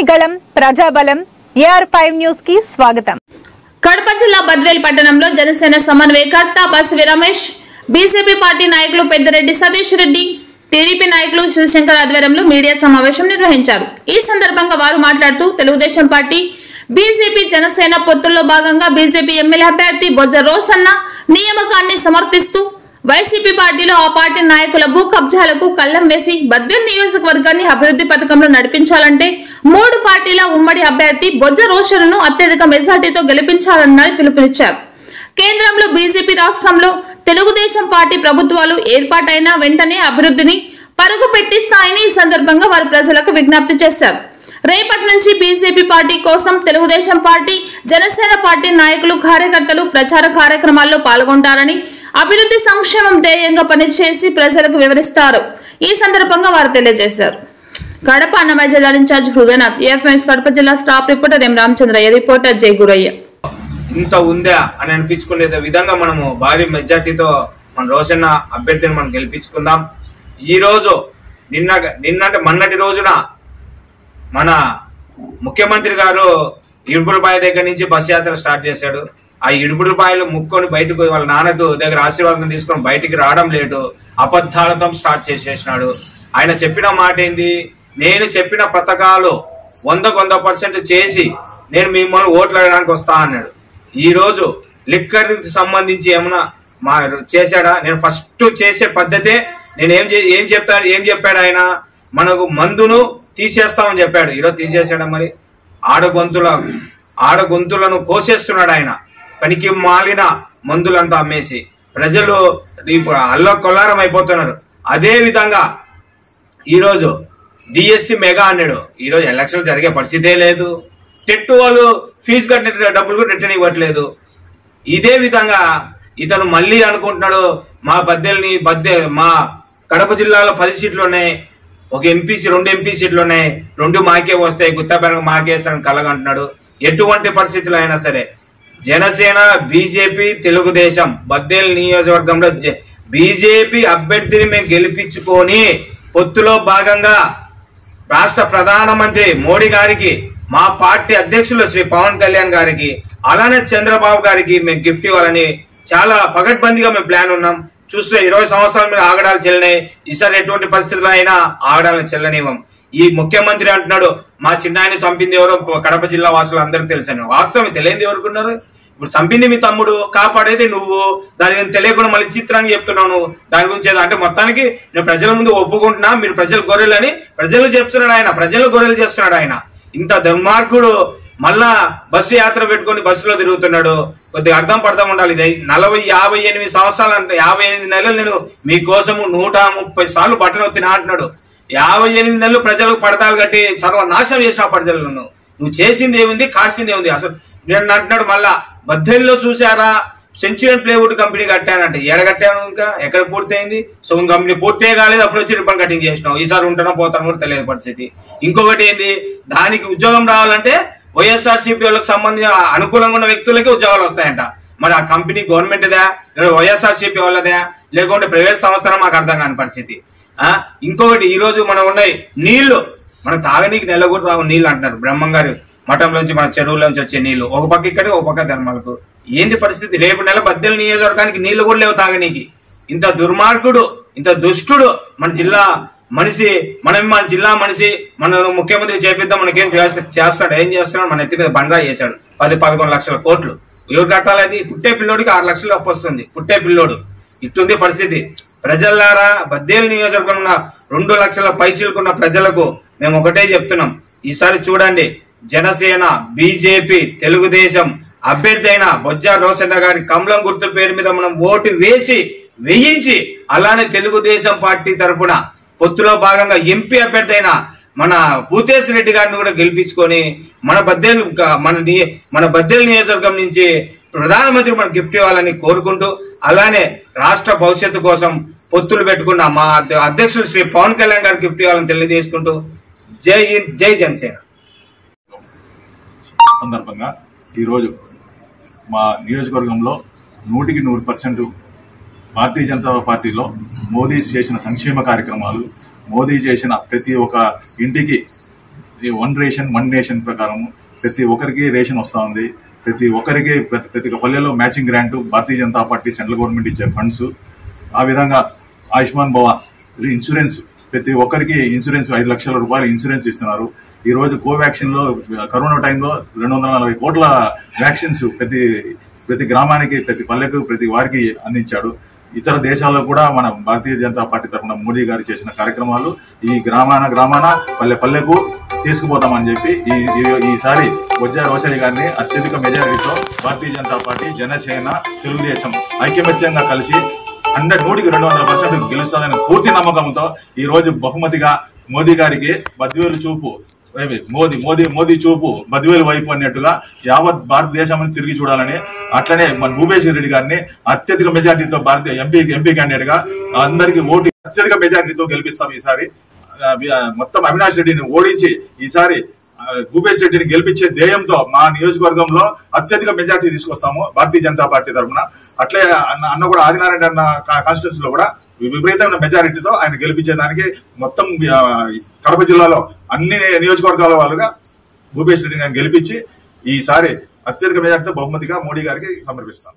ప్రజాని గళం ప్రజాబలం AR5 news కి స్వాగతం. కడప జిల్లా బద్వేల్ పట్టణంలో జనసేన సమన్వయకర్త బసివి రమేష్, బీజేపీ పార్టీ నాయకులు పెద్దిరెడ్డి సతీష్ రెడ్డి, టీడీపీ నాయకులు శివశంకర్ ఆధ్వర్యంలో మీడియా సమావేశం నిర్వహించారు. ఈ సందర్భంగా వారు మాట్లాడుతూ తెలుగుదేశం పార్టీ, బీజేపీ, జనసేన పొత్తుల్లో భాగంగా బీజేపీ ఎమ్మెల్యే అభ్యర్థి బొజ్జ రోసన్న నియామకాన్ని సమర్థిస్తూ వైసీపీ పార్టీలో ఆ పార్టీ నాయకుల భూ కబ్జాలకు కళ్లం వేసి బద్వేల్ నియోజకవర్గాన్ని అభివృద్ధి పథకంలో నడిపించాలంటే మూడు పార్టీల ఉమ్మడి అభ్యర్థి బొజ్జ రోషన్ను అత్యధిక మెజార్టీతో గెలిపించాలని పిలుపునిచ్చారు. కేంద్రంలో బీజేపీ, రాష్ట్రంలో తెలుగుదేశం పార్టీ ప్రభుత్వాలు ఏర్పాటైన వెంటనే అభివృద్ధిని పరుగు పెట్టిస్తాయని ఈ సందర్భంగా వారు ప్రజలకు విజ్ఞప్తి చేశారు. రేపటి నుంచి బీజేపీ పార్టీ కోసం తెలుగుదేశం పార్టీ, జనసేన పార్టీ నాయకులు, కార్యకర్తలు ప్రచార కార్యక్రమాల్లో పాల్గొంటారని, అభివృద్ధి సంక్షేమం ధ్యేయంగా పనిచేసి ప్రజలకు వివరిస్తారు. ఈ సందర్భంగా వారు తెలియజేశారు. కడప అన్నమయ్య జిల్లా ఇన్ఛార్జ్ హృదయనాథ్, AR5 కడప జిల్లా స్టాఫ్ రిపోర్టర్ ఎం రామచంద్రయ్య, రిపోర్టర్ జై గురయ్య. ఇంత ఉందా అని అనిపించుకునే విధంగా మనము భారీ మెజార్టీతో మన రోషన్న అభ్యర్థిని మనం గెలిపించుకుందాం. ఈ రోజు నిన్న మొన్నటి రోజున మన ముఖ్యమంత్రి గారు ఇడుపులపాయ దగ్గర నుంచి బస్ యాత్ర స్టార్ట్ చేశాడు. ఆ ఇడుపులపాయలు ముక్కొని బయటకు వాళ్ళ నాన్నకు దగ్గర ఆశీర్వాదం తీసుకొని బయటికి రావడం లేదు, అబద్ధాలతో స్టార్ట్ చేసేసినాడు. ఆయన చెప్పిన మాట ఏంది, నేను చెప్పిన పథకాలు 100% చేసి నేను మిమ్మల్ని ఓట్లు అడగడానికి వస్తా అన్నాడు. ఈ రోజు లిక్కర్ సంబంధించి ఏమన్నా చేశాడా? నేను ఫస్ట్ చేసే పద్ధతే నేను ఏం చెప్పాడు ఆయన, మనకు మందును తీసేస్తామని చెప్పాడు. ఈరోజు తీసేసాడు. మరి ఆడగొంతులను కోసేస్తున్నాడు ఆయన. పనికి మాలిన మందులంతా అమ్మేసి ప్రజలు ఇప్పుడు అల్లకొల్లారం అయిపోతున్నారు. అదే విధంగా ఈరోజు డిఎస్సి మెగా అన్నాడు. ఈరోజు ఎలక్షన్లు జరిగే పరిస్థితే లేదు. టెట్ వాళ్ళు ఫీజు కట్టిన డబ్బులు కూడా రిటర్న్ ఇవ్వట్లేదు. ఇదే విధంగా ఇతను మళ్ళీ అనుకుంటున్నాడు, మా కడప జిల్లాలో 10 సీట్లు ఉన్నాయి, ఒక ఎంపీసీ 2 ఎంపీ సీట్లు ఉన్నాయి, 2 మాకే వస్తాయి, గుత్తాపేరకు మాకేస్తానని కలగంటున్నాడు. ఎటువంటి పరిస్థితులు అయినా సరే జనసేన, బీజేపీ, తెలుగుదేశం బద్వేల్ నియోజకవర్గంలో బీజేపీ అభ్యర్థిని మేము గెలిపించుకొని పొత్తులో భాగంగా రాష్ట్ర ప్రధానమంత్రి మోడీ గారికి, మా పార్టీ అధ్యక్షులు శ్రీ పవన్ కళ్యాణ్ గారికి, అలానే చంద్రబాబు గారికి మేము గిఫ్ట్ ఇవ్వాలని చాలా పకడ్బందీగా మేము ప్లాన్ ఉన్నాం. చూస్తే 20 సంవత్సరాల మీద ఆగడాలు చెల్లినాయి. ఈసారి ఎటువంటి పరిస్థితుల్లో అయినా ఆగడాలను చెల్లనివ్వం. ఈ ముఖ్యమంత్రి అంటున్నాడు, మా చిన్నాయన చంపింది ఎవరో కడప జిల్లా వాసులు అందరికీ తెలుసని. వాస్తవం తెలియదు ఎవరుకున్నారు. ఇప్పుడు చంపింది మీ తమ్ముడు, కాపాడేది నువ్వు. దాని తెలియకుండా మళ్ళీ చిత్రంగా చెప్తున్నావు దాని గురించి. అంటే మొత్తానికి నేను ప్రజల ముందు ఒప్పుకుంటున్నా, మీరు ప్రజలు గొర్రెలని ప్రజలు చెప్తున్నాడు ఆయన, ప్రజలు గొర్రెలు చేస్తున్నాడు ఆయన. ఇంత దుర్మార్గుడు మళ్ళా బస్సు యాత్ర పెట్టుకుని బస్సులో తిరుగుతున్నాడు. కొద్దిగా అర్థం ఉండాలి. 58 సంవత్సరాలు అంటే 58 నెలలు నేను మీకోసము 130 సార్లు బట్టలు వచ్చినా అంటున్నాడు. 58 నెలలు ప్రజలకు పడతాలు కట్టి సర్వనాశనం చేసిన ప్రజలను నువ్వు చేసింది ఏముంది, కాసింది ఏముంది? అసలు నేను అంటున్నాడు మళ్ళా బద్వేల్లో చూసారా, సెంచురీ ప్లేవుడ్ కంపెనీ కట్టానంటే ఎడగట్టాను, ఇంకా ఎక్కడ పూర్తయింది? సగం కంపెనీ పూర్తే కాలేదు, అప్పుడు వచ్చి రిబ్బన్ కటింగ్ చేసినావు. ఈసారి ఉంటానో పోతానో కూడా తెలియదు పరిస్థితి. ఇంకొకటి ఏంది, దానికి ఉద్యోగం రావాలంటే వైఎస్ఆర్సీపీ వాళ్ళకి సంబంధించిన అనుకూలంగా ఉన్న వ్యక్తులకి ఉద్యోగాలు వస్తాయంట. మరి ఆ కంపెనీ గవర్నమెంట్దా, వైఎస్ఆర్సీపీ వాళ్ళదా, లేకుంటే ప్రైవేట్ సంస్థ, మాకు అర్థం కాని పరిస్థితి. ఇంకొకటి, ఈ రోజు మనం ఉన్నాయి నీళ్లు, మనం తాగనీకి నెల కూడా రావు నీళ్లు అంటున్నారు. బ్రహ్మంగారు మఠంలోంచి మన చెరువులోంచి వచ్చే నీళ్లు ఒక పక్క ఇక్కడే, ఒక పక్క ధర్మాలకు. ఏంది పరిస్థితి? రేపు నెల బద్వేల్ నియోజకవర్గానికి నీళ్లు కూడా లేవు తాగనీకి. ఇంత దుర్మార్గుడు, ఇంత దుష్టుడు మన జిల్లా మనిషి, మన జిల్లా మనిషి, మన ముఖ్యమంత్రి చేపిద్దాం, మనకేం చేస్తాడు? ఏం చేస్తున్నాడు? మన ఎత్తి మీద బండా చేశాడు. 10-11 లక్షల కోట్లు. ఎవరు కట్టాలి? అది పుట్టే పిల్లోడికి 6 లక్షలు అప్పు వస్తుంది. పుట్టే పిల్లోడు. ఇట్టుంది పరిస్థితి. ప్రజలారా, బద్వేల్ నియోజకవర్గం ఉన్న 2 లక్షల పైచిలుకున్న ప్రజలకు మేము ఒకటే చెప్తున్నాం, ఈసారి చూడండి, జనసేన, బీజేపీ, తెలుగుదేశం అభ్యర్థి అయిన బొజ్జ రోషన్న గారి కమలం గుర్తు పేరు మీద మనం ఓటు వేయించి, అలానే తెలుగుదేశం పార్టీ తరఫున పొత్తులో భాగంగా ఎంపీ అభ్యర్థి అయిన మన భూతేశ్ రెడ్డి గారిని కూడా గెలిపించుకొని మన బద్వేల్ నియోజకవర్గం నుంచి ప్రధానమంత్రి మనకు గిఫ్ట్ ఇవ్వాలని కోరుకుంటూ, అలానే రాష్ట్ర భవిష్యత్తు కోసం పొత్తులు పెట్టుకున్న మా అధ్యక్షులు శ్రీ పవన్ కళ్యాణ్ గారికి గిఫ్ట్ ఇవ్వాలని తెలియజేసుకుంటూ జై జనసేన. సందర్భంగా ఈరోజు మా నియోజకవర్గంలో 100% భారతీయ జనతా పార్టీలో మోదీ చేసిన సంక్షేమ కార్యక్రమాలు, మోదీ చేసిన ప్రతి ఒక్క ఇంటికి వన్ రేషన్ వన్ నేషన్ ప్రకారం ప్రతి ఒక్కరికి రేషన్ వస్తూ ఉంది. ప్రతి ఒక్కరికి ప్రతి పల్లెలో matching grant Bharatiya Janata party central government ఇచ్చే ఫండ్స్. ఆ విధంగా ఆయుష్మాన్ భవ ఇన్సూరెన్స్ ప్రతి ఒక్కరికి ఇన్సూరెన్స్ 5 లక్షల రూపాయలు ఇన్సూరెన్స్ ఇస్తున్నారు. ఈ రోజు కోవాక్సిన్ లో కరోనా టైంలో 240 కోట్ల వ్యాక్సిన్స్ ప్రతి గ్రామానికి, ప్రతి పల్లెకు, ప్రతి వారికి అందించాడు. ఇతర దేశాల్లో కూడా మన భారతీయ జనతా పార్టీ తరఫున మోడీ గారు చేసిన కార్యక్రమాలు ఈ గ్రామాన పల్లెకు తీసుకుపోతామని చెప్పి ఈసారి బొజ్జా రోసయ్య గారిని అత్యధిక మెజారిటీతో భారతీయ జనతా పార్టీ, జనసేన, తెలుగుదేశం ఐకమత్యంగా కలిసి 100% గెలుస్తుందని పూర్తి నమ్మకంతో ఈ రోజు బహుమతిగా మోదీ గారికి బద్వేలు చూపు, మోదీ చూపు బద్వేలు వైపు అన్నట్టుగా యావత్ భారతదేశం తిరిగి చూడాలని, అట్లనే మన భూపేష్ రెడ్డి గారిని అత్యధిక మెజార్టీతో భారతీయ ఎంపీ క్యాండిడేట్ గా అందరికీ ఓటు అత్యధిక మెజార్టీతో గెలిపిస్తాం. ఈసారి మొత్తం అవినాష్ రెడ్డిని ఓడించి ఈసారి భూపేష్ రెడ్డిని గెలిపించే ధ్యేయంతో మా నియోజకవర్గంలో అత్యధిక మెజార్టీ తీసుకొస్తాము భారతీయ జనతా పార్టీ తరఫున. అట్లే అన్న కూడా ఆదినారాయణ అన్న కాన్స్టిట్యూన్సీ లో కూడా విపరీతమైన మెజారిటీతో ఆయన గెలిపించేదానికి మొత్తం కడప జిల్లాలో అన్ని నియోజకవర్గాల వాళ్ళుగా భూపేష్ రెడ్డిని గెలిపించి ఈసారి అత్యధిక మెజార్టీతో బహుమతిగా మోడీ గారికి సమర్పిస్తాం.